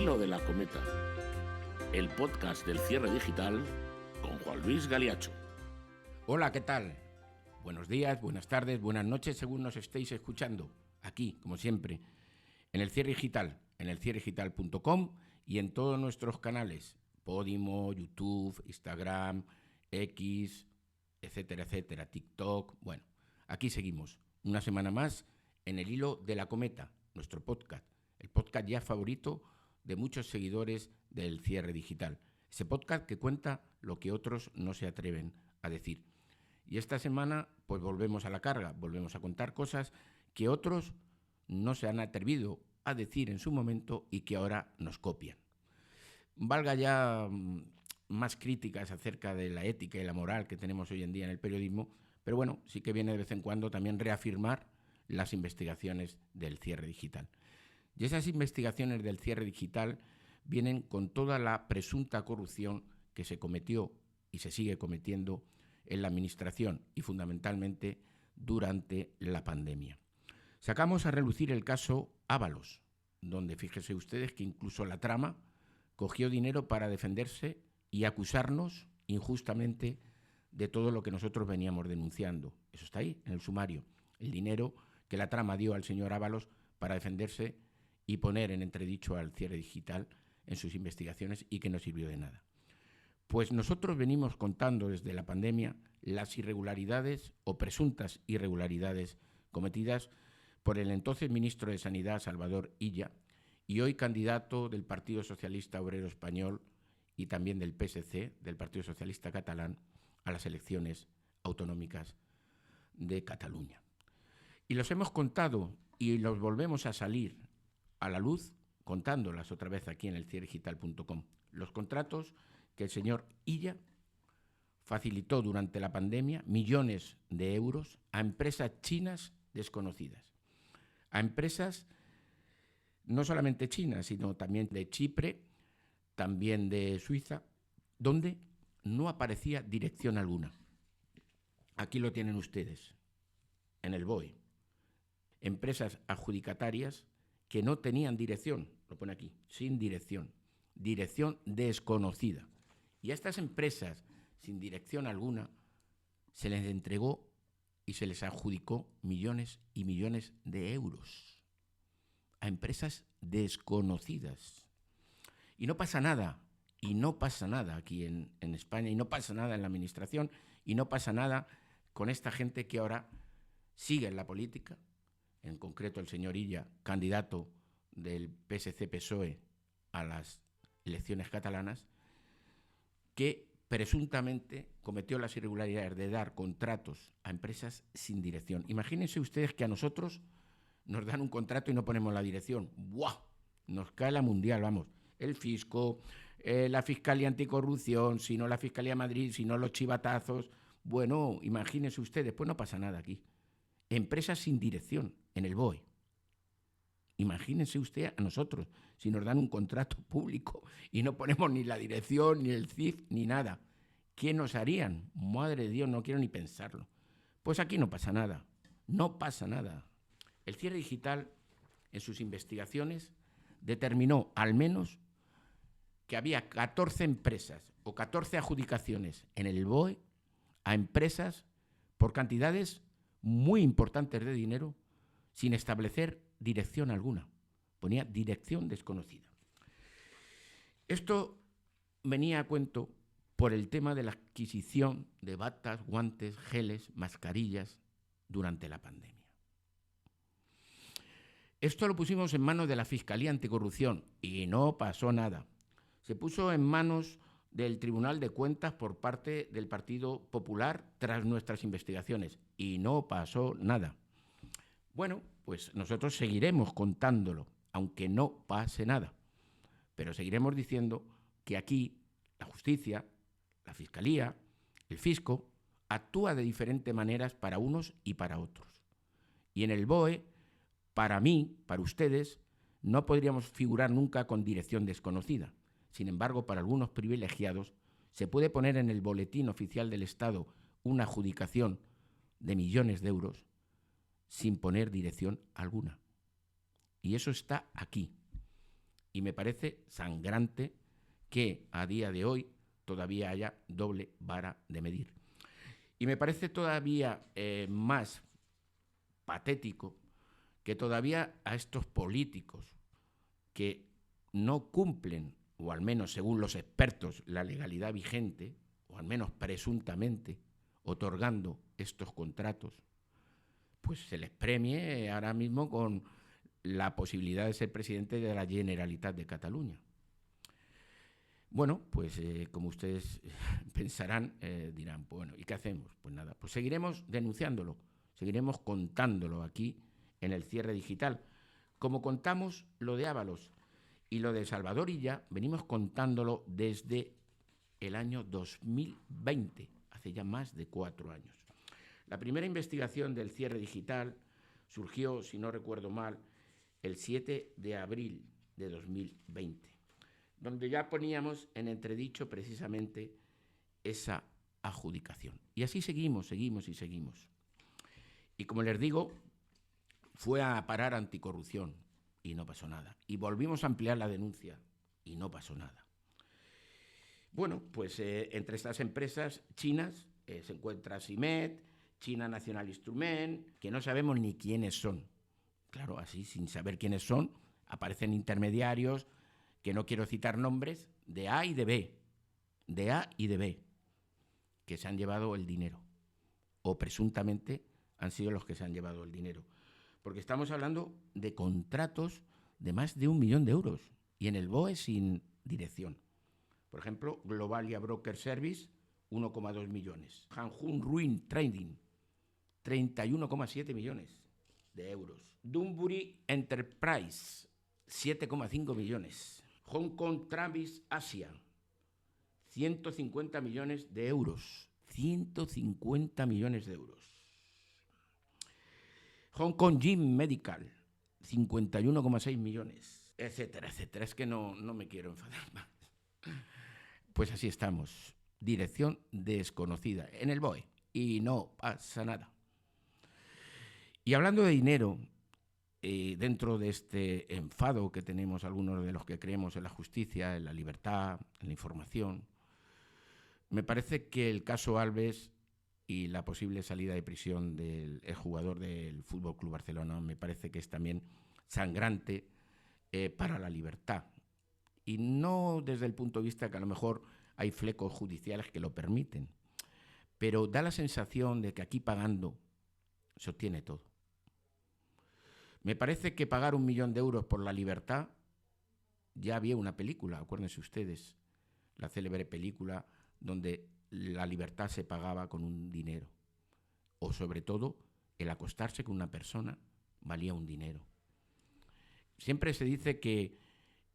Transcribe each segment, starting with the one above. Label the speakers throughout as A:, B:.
A: hilo de la cometa, el podcast del cierre digital con Juan Luis Galiacho.
B: Hola, ¿qué tal? Buenos días, buenas tardes, buenas noches, según nos estéis escuchando. Aquí, como siempre, en el cierre digital, en elcierredigital.com y en todos nuestros canales, Podimo, YouTube, Instagram, X, etcétera, etcétera, TikTok. Bueno, aquí seguimos, una semana más en el hilo de la cometa, nuestro podcast, el podcast ya favorito de muchos seguidores del cierre digital. Ese podcast que cuenta lo que otros no se atreven a decir. Y esta semana, pues volvemos a la carga, volvemos a contar cosas que otros no se han atrevido a decir en su momento y que ahora nos copian. Valga ya más críticas acerca de la ética y la moral que tenemos hoy en día en el periodismo, pero bueno, sí que viene de vez en cuando también reafirmar las investigaciones del cierre digital. Y esas investigaciones del cierre digital vienen con toda la presunta corrupción que se cometió y se sigue cometiendo en la administración y fundamentalmente durante la pandemia. Sacamos a relucir el caso Ábalos, donde fíjense ustedes que incluso la trama cogió dinero para defenderse y acusarnos injustamente de todo lo que nosotros veníamos denunciando. Eso está ahí, en el sumario. El dinero que la trama dio al señor Ábalos para defenderse y poner en entredicho al cierre digital en sus investigaciones y que no sirvió de nada. Pues nosotros venimos contando desde la pandemia las irregularidades o presuntas irregularidades cometidas por el entonces ministro de Sanidad, Salvador Illa, y hoy candidato del Partido Socialista Obrero Español y también del PSC, del Partido Socialista Catalán, a las elecciones autonómicas de Cataluña. Y los hemos contado y los volvemos a salir a la luz contándolas otra vez aquí en elcierredigital.com. Los contratos que el señor Illa facilitó durante la pandemia, millones de euros, a empresas chinas desconocidas. A empresas no solamente chinas, sino también de Chipre, también de Suiza, donde no aparecía dirección alguna. Aquí lo tienen ustedes, en el BOE. Empresas adjudicatarias que no tenían dirección, lo pone aquí, sin dirección desconocida. Y a estas empresas sin dirección alguna se les entregó y se les adjudicó millones y millones de euros a empresas desconocidas. Y no pasa nada aquí en España, y no pasa nada en la administración, y no pasa nada con esta gente que ahora sigue en la política, en concreto el señor Illa, candidato del PSC-PSOE a las elecciones catalanas, que presuntamente cometió las irregularidades de dar contratos a empresas sin dirección. Imagínense ustedes que a nosotros nos dan un contrato y no ponemos la dirección. ¡Buah! Nos cae la mundial, vamos. El fisco, la Fiscalía Anticorrupción, si no la Fiscalía de Madrid, si no los chivatazos. Bueno, imagínense ustedes, pues no pasa nada aquí. Empresas sin dirección en el BOE. Imagínense usted a nosotros, si nos dan un contrato público y no ponemos ni la dirección, ni el CIF, ni nada. ¿Qué nos harían? Madre de Dios, no quiero ni pensarlo. Pues aquí no pasa nada, no pasa nada. El cierre digital, en sus investigaciones, determinó al menos que había 14 empresas o 14 adjudicaciones en el BOE a empresas por cantidades muy importantes de dinero sin establecer dirección alguna. Ponía dirección desconocida. Esto venía a cuento por el tema de la adquisición de batas, guantes, geles, mascarillas durante la pandemia. Esto lo pusimos en manos de la Fiscalía Anticorrupción y no pasó nada. Se puso en manos del Tribunal de Cuentas por parte del Partido Popular tras nuestras investigaciones y no pasó nada. Bueno, pues nosotros seguiremos contándolo, aunque no pase nada. Pero seguiremos diciendo que aquí la justicia, la Fiscalía, el fisco, actúa de diferentes maneras para unos y para otros. Y en el BOE, para mí, para ustedes, no podríamos figurar nunca con dirección desconocida. Sin embargo, para algunos privilegiados, se puede poner en el boletín oficial del Estado una adjudicación de millones de euros sin poner dirección alguna. Y eso está aquí, Y me parece sangrante que a día de hoy todavía haya doble vara de medir. Y me parece todavía más patético que todavía a estos políticos que no cumplen, o al menos según los expertos, la legalidad vigente, o al menos presuntamente, otorgando estos contratos, pues se les premie ahora mismo con la posibilidad de ser presidente de la Generalitat de Cataluña. Bueno, pues como ustedes pensarán, dirán, bueno, ¿y qué hacemos? Pues nada, pues seguiremos denunciándolo, seguiremos contándolo aquí en el cierre digital. Como contamos lo de Ábalos y lo de Salvador Illa, venimos contándolo desde el año 2020, hace ya más de 4 años. La primera investigación del cierre digital surgió, si no recuerdo mal, el 7 de abril de 2020, donde ya poníamos en entredicho precisamente esa adjudicación. Y así seguimos. Y como les digo, fue a parar Anticorrupción y no pasó nada. Y volvimos a ampliar la denuncia y no pasó nada. Bueno, pues entre estas empresas chinas se encuentra Simet, China National Instrument, que no sabemos ni quiénes son. Claro, así, sin saber quiénes son, aparecen intermediarios, que no quiero citar nombres, de A y de B, que se han llevado el dinero, o presuntamente han sido los que se han llevado el dinero. Porque estamos hablando de contratos de más de 1 millón de euros, y en el BOE sin dirección. Por ejemplo, Globalia Broker Service, 1,2 millones. Hanjun Ruin Trading, 31,7 millones de euros. Dunbury Enterprise, 7,5 millones. Hong Kong Travis Asia, 150 millones de euros. 150 millones de euros. Hong Kong Gym Medical, 51,6 millones, etcétera, etcétera. Es que no me quiero enfadar más. Pues así estamos. Dirección desconocida en el BOE y no pasa nada. Y hablando de dinero, dentro de este enfado que tenemos algunos de los que creemos en la justicia, en la libertad, en la información, me parece que el caso Alves y la posible salida de prisión del jugador del Fútbol Club Barcelona me parece que es también sangrante para la libertad. Y no desde el punto de vista que a lo mejor hay flecos judiciales que lo permiten, pero da la sensación de que aquí pagando se obtiene todo. Me parece que pagar 1 millón de euros por la libertad, ya había una película, acuérdense ustedes, la célebre película donde la libertad se pagaba con un dinero, o sobre todo el acostarse con una persona valía un dinero. Siempre se dice que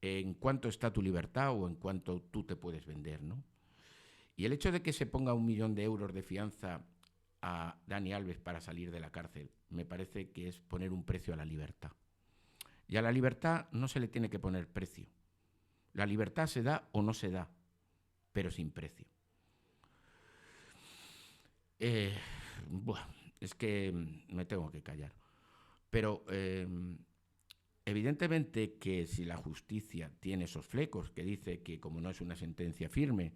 B: en cuánto está tu libertad o en cuánto tú te puedes vender, ¿no? Y el hecho de que se ponga 1 millón de euros de fianza a Dani Alves para salir de la cárcel, me parece que es poner un precio a la libertad. Y a la libertad no se le tiene que poner precio. La libertad se da o no se da, pero sin precio. Bueno, es que me tengo que callar. Pero evidentemente que si la justicia tiene esos flecos, que dice que como no es una sentencia firme,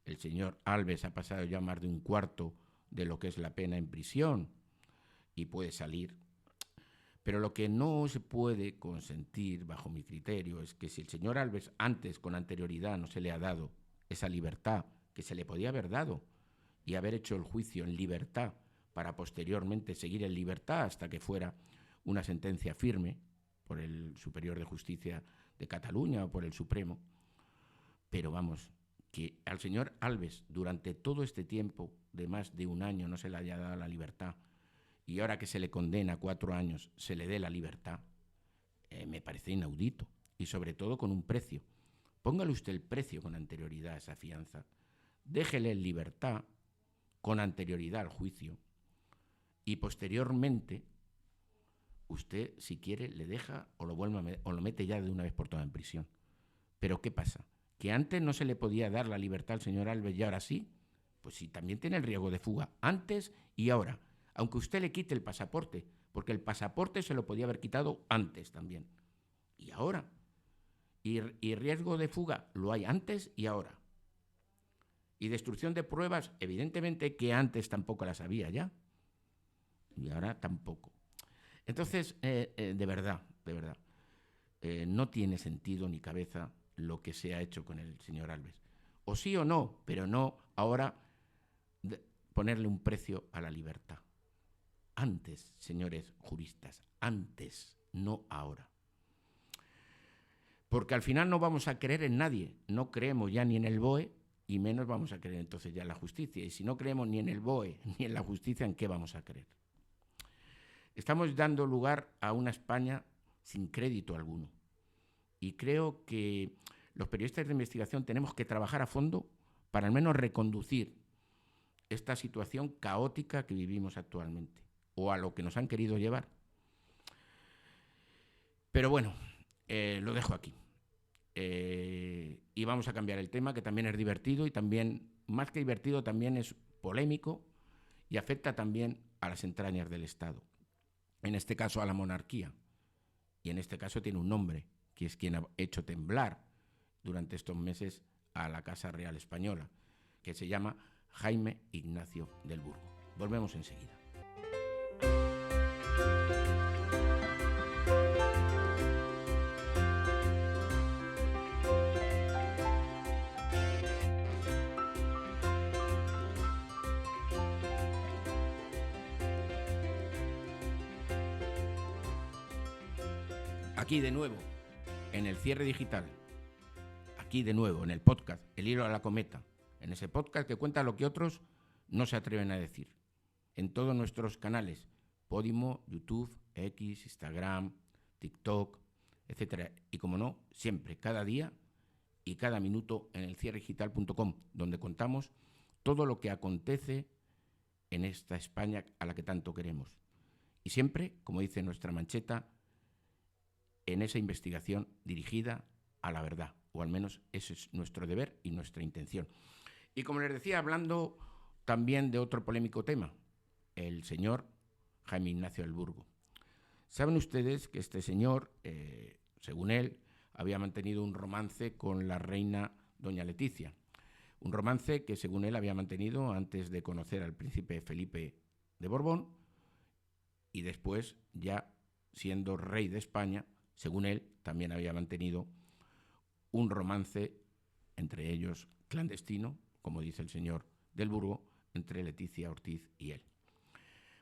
B: el señor Alves ha pasado ya más de 1/4 de lo que es la pena en prisión y puede salir. Pero lo que no se puede consentir, bajo mi criterio, es que si el señor Alves antes, con anterioridad, no se le ha dado esa libertad que se le podía haber dado y haber hecho el juicio en libertad para posteriormente seguir en libertad hasta que fuera una sentencia firme por el Superior de Justicia de Cataluña o por el Supremo. Pero vamos, que al señor Alves durante todo este tiempo de más de 1 año no se le haya dado la libertad y ahora que se le condena a 4 años se le dé la libertad, me parece inaudito y sobre todo con un precio. Póngale usted el precio con anterioridad a esa fianza, déjele en libertad con anterioridad al juicio y posteriormente usted, si quiere, le deja o lo mete ya de una vez por todas en prisión. Pero ¿qué pasa? ¿Que antes no se le podía dar la libertad al señor Alves y ahora sí? Pues sí, también tiene el riesgo de fuga, antes y ahora. Aunque usted le quite el pasaporte, porque el pasaporte se lo podía haber quitado antes también. Y ahora. Y riesgo de fuga lo hay antes y ahora. Y destrucción de pruebas, evidentemente que antes tampoco las había ya. Y ahora tampoco. Entonces, de verdad, no tiene sentido ni cabeza lo que se ha hecho con el señor Alves. O sí o no, pero no ahora ponerle un precio a la libertad. Antes, señores juristas, antes, no ahora. Porque al final no vamos a creer en nadie, no creemos ya ni en el BOE y menos vamos a creer entonces ya en la justicia. Y si no creemos ni en el BOE ni en la justicia, ¿en qué vamos a creer? Estamos dando lugar a una España sin crédito alguno. Y creo que los periodistas de investigación tenemos que trabajar a fondo para al menos reconducir esta situación caótica que vivimos actualmente, o a lo que nos han querido llevar. Pero bueno, lo dejo aquí. Y vamos a cambiar el tema, que también es divertido y también, más que divertido, también es polémico y afecta también a las entrañas del Estado. En este caso a la monarquía. Y en este caso tiene un nombre, que es quien ha hecho temblar durante estos meses a la Casa Real Española, que se llama Jaime Ignacio del Burgo. Volvemos enseguida. Aquí de nuevo, en el cierre digital, aquí de nuevo, en el podcast, El hilo a la cometa, en ese podcast que cuenta lo que otros no se atreven a decir. En todos nuestros canales, Podimo, YouTube, X, Instagram, TikTok, etcétera. Y como no, siempre, cada día y cada minuto en elcierredigital.com, donde contamos todo lo que acontece en esta España a la que tanto queremos. Y siempre, como dice nuestra mancheta, en esa investigación dirigida a la verdad, o al menos ese es nuestro deber y nuestra intención. Y como les decía, hablando también de otro polémico tema, el señor Jaime Ignacio del Burgo. Saben ustedes que este señor, según él, había mantenido un romance con la reina doña Leticia, un romance que según él había mantenido antes de conocer al príncipe Felipe de Borbón y después, ya siendo rey de España, según él, también había mantenido un romance, entre ellos clandestino, como dice el señor del Burgo, entre Leticia Ortiz y él.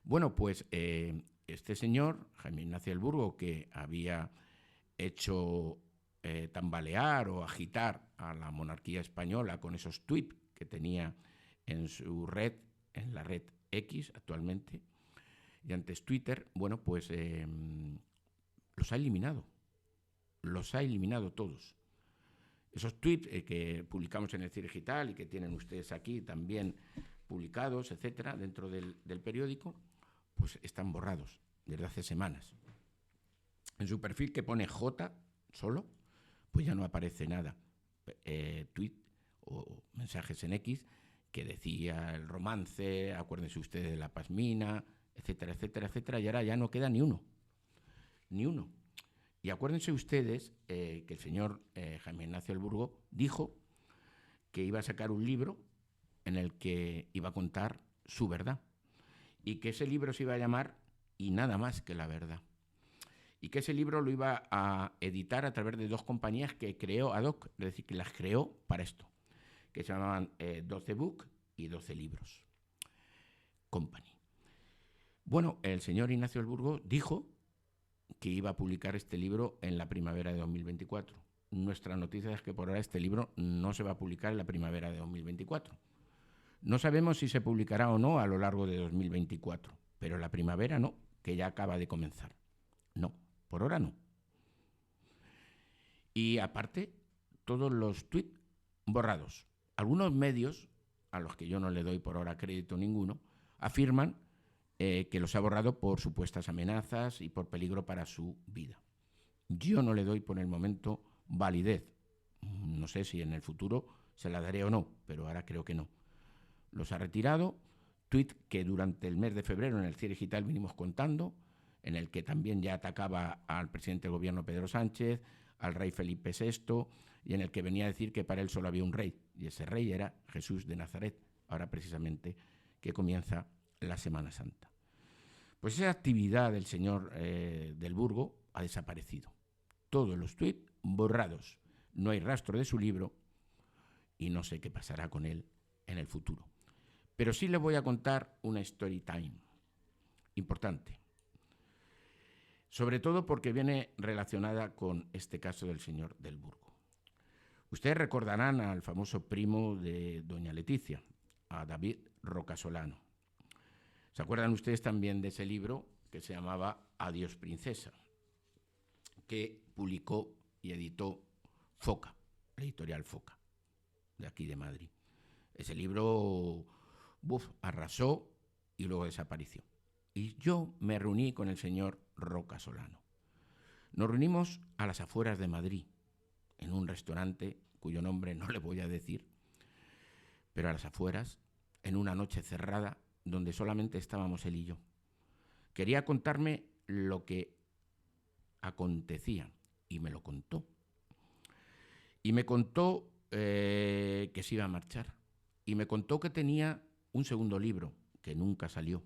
B: Bueno, pues este señor, Jaime Ignacio del Burgo, que había hecho tambalear o agitar a la monarquía española con esos tuits que tenía en su red, en la red X actualmente, y antes Twitter, bueno, pues los ha eliminado todos. Esos tweets que publicamos en el Cierre Digital y que tienen ustedes aquí también publicados, etcétera, dentro del periódico, pues están borrados desde hace semanas. En su perfil que pone J solo, pues ya no aparece nada. Tweet o mensajes en X que decía el romance, acuérdense ustedes de la Pasmina, etcétera, etcétera, etcétera, y ahora ya no queda ni uno. Y acuérdense ustedes que el señor Jaime Ignacio del Burgo dijo que iba a sacar un libro en el que iba a contar su verdad y que ese libro se iba a llamar Y nada más que la verdad. Y que ese libro lo iba a editar a través de dos compañías que creó ad hoc, es decir, que las creó para esto, que se llamaban 12 Book y 12 Libros Company. Bueno, el señor Ignacio del Burgo dijo que iba a publicar este libro en la primavera de 2024. Nuestra noticia es que por ahora este libro no se va a publicar en la primavera de 2024. No sabemos si se publicará o no a lo largo de 2024, pero la primavera no, que ya acaba de comenzar. No, por ahora no. Y aparte, todos los tweets borrados. Algunos medios, a los que yo no le doy por ahora crédito ninguno, afirman que los ha borrado por supuestas amenazas y por peligro para su vida. Yo no le doy por el momento validez. No sé si en el futuro se la daré o no, pero ahora creo que no. Los ha retirado. Tuit que durante el mes de febrero en el Cierre Digital vinimos contando, en el que también ya atacaba al presidente del gobierno Pedro Sánchez, al rey Felipe VI y en el que venía a decir que para él solo había un rey, y ese rey era Jesús de Nazaret, ahora precisamente que comienza la Semana Santa. Pues esa actividad del señor del Burgo ha desaparecido. Todos los tuits borrados. No hay rastro de su libro y no sé qué pasará con él en el futuro. Pero sí les voy a contar una story time importante. Sobre todo porque viene relacionada con este caso del señor del Burgo. Ustedes recordarán al famoso primo de doña Leticia, a David Rocasolano. ¿Se acuerdan ustedes también de ese libro que se llamaba Adiós Princesa?, que publicó y editó Foca, la editorial Foca, de aquí de Madrid? Ese libro arrasó y luego desapareció. Y yo me reuní con el señor Rocasolano. Nos reunimos a las afueras de Madrid, en un restaurante cuyo nombre no le voy a decir, pero a las afueras, en una noche cerrada, donde solamente estábamos él y yo. Quería contarme lo que acontecía y me lo contó. Y me contó que se iba a marchar. Y me contó que tenía un segundo libro que nunca salió.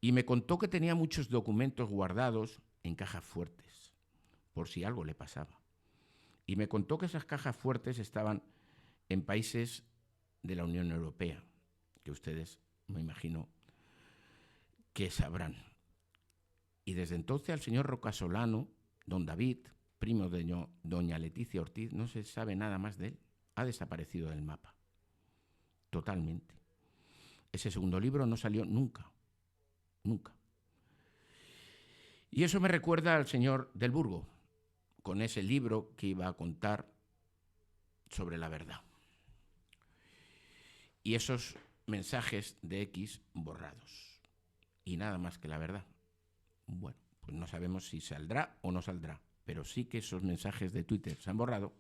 B: Y me contó que tenía muchos documentos guardados en cajas fuertes, por si algo le pasaba. Y me contó que esas cajas fuertes estaban en países de la Unión Europea, que ustedes, me imagino, que sabrán. Y desde entonces al señor Rocasolano, don David, primo de doña Leticia Ortiz, no se sabe nada más de él. Ha desaparecido del mapa. Totalmente. Ese segundo libro no salió nunca. Nunca. Y eso me recuerda al señor del Burgo, con ese libro que iba a contar sobre la verdad. Y esos mensajes de X borrados. Y nada más que la verdad. Bueno, pues no sabemos si saldrá o no saldrá, pero sí que esos mensajes de Twitter se han borrado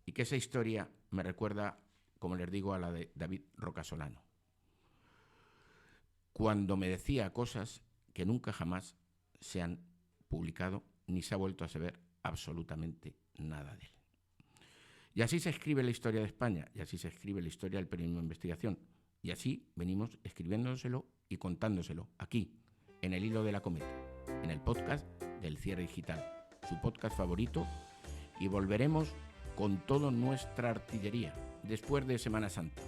B: y que esa historia me recuerda, como les digo, a la de David Rocasolano, cuando me decía cosas que nunca jamás se han publicado ni se ha vuelto a saber absolutamente nada de él. Y así se escribe la historia de España, y así se escribe la historia del periodismo de investigación, y así venimos escribiéndoselo y contándoselo aquí, en el hilo de la cometa, en el podcast del Cierre Digital, su podcast favorito, y volveremos con toda nuestra artillería después de Semana Santa.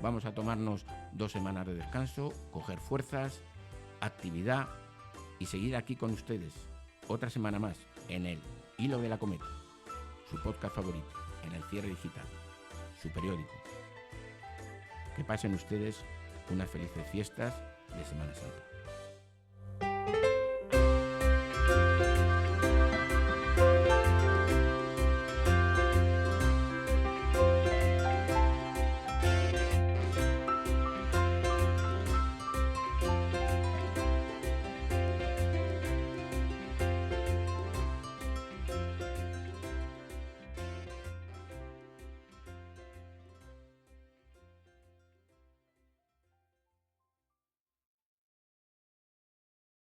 B: Vamos a tomarnos 2 semanas de descanso, coger fuerzas, actividad y seguir aquí con ustedes otra semana más en el hilo de la cometa, su podcast favorito, en el Cierre Digital, su periódico. Que pasen ustedes unas felices fiestas de Semana Santa.